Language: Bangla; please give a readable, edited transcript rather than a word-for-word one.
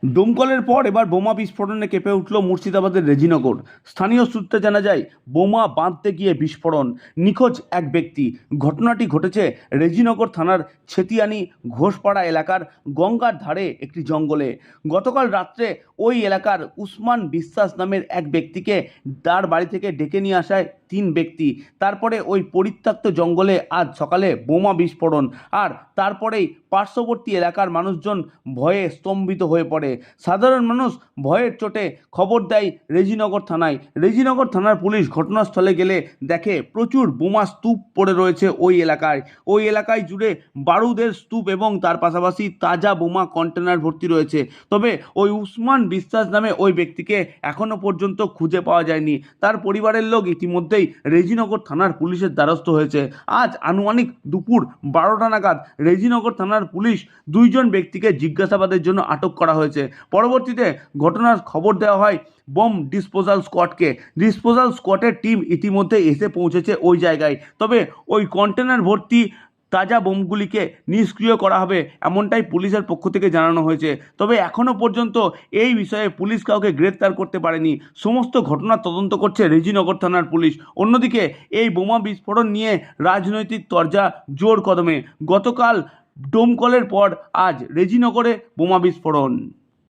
দমকলের পর এবার বোমা বিস্ফোরণে কেঁপে উঠল মুর্শিদাবাদের রেজিনগর। স্থানীয় সূত্রে জানা যায়, বোমা বাঁধতে গিয়ে বিস্ফোরণ, নিখোঁজ এক ব্যক্তি। ঘটনাটি ঘটেছে রেজিনগর থানার ছেতিয়ানি ঘোষপাড়া এলাকার গঙ্গার ধারে একটি জঙ্গলে। গতকাল রাত্রে ওই এলাকার উসমান বিশ্বাস নামের এক ব্যক্তিকে তার বাড়ি থেকে ডেকে নিয়ে আসায় 3 ব্যক্তি। তারপরে ওই পরিত্যক্ত জঙ্গলে আজ সকালে বোমা বিস্ফোরণ, আর তারপরেই পার্শ্ববর্তী এলাকার মানুষজন ভয়ে স্তম্ভিত হয়ে পড়ে। সাধারণ মানুষ ভয়ের চোটে খবর দেয় রেজিনগর থানায়। রেজিনগর থানার পুলিশ ঘটনাস্থলে গেলে দেখে প্রচুর বোমা স্তূপ পড়ে রয়েছে ওই এলাকায় জুড়ে বারুদের স্তূপ এবং তার পাশাপাশি তাজা বোমা কন্টেনার ভর্তি রয়েছে। তবে ওই উসমান বিশ্বাস নামে ওই ব্যক্তিকে এখনো পর্যন্ত খুঁজে পাওয়া যায়নি। তার পরিবারের লোক ইতিমধ্যেই রেজিনগর থানার পুলিশের দ্বারস্থ হয়েছে। আজ আনুমানিক দুপুর 12টা নাগাদ রেজিনগর থানার পুলিশ 2জন ব্যক্তিকে জিজ্ঞাসাবাদের জন্য আটক করা হয়েছে। পরবর্তীতে ঘটনার খবর দেওয়া হয় বোম ডিসপোজাল স্কোয়াডকে। ডিসপোজাল স্কোয়াডের টিম ইতিমধ্যে এসে পৌঁছেছে ওই জায়গায়। তবে ওই কন্টেনার ভর্তি তাজা বোমগুলিকে নিষ্ক্রিয় করা হবে, এমনটাই পুলিশের পক্ষ থেকে জানানো হয়েছে। তবে এখনও পর্যন্ত এই বিষয়ে পুলিশ কাউকে গ্রেপ্তার করতে পারেনি। সমস্ত ঘটনা তদন্ত করছে রেজিনগর থানার পুলিশ। অন্যদিকে এই বোমা বিস্ফোরণ নিয়ে রাজনৈতিক তরজা জোর কদমে। গতকাল দমকলের পর আজ রেজিনগরে বোমা বিস্ফোরণ।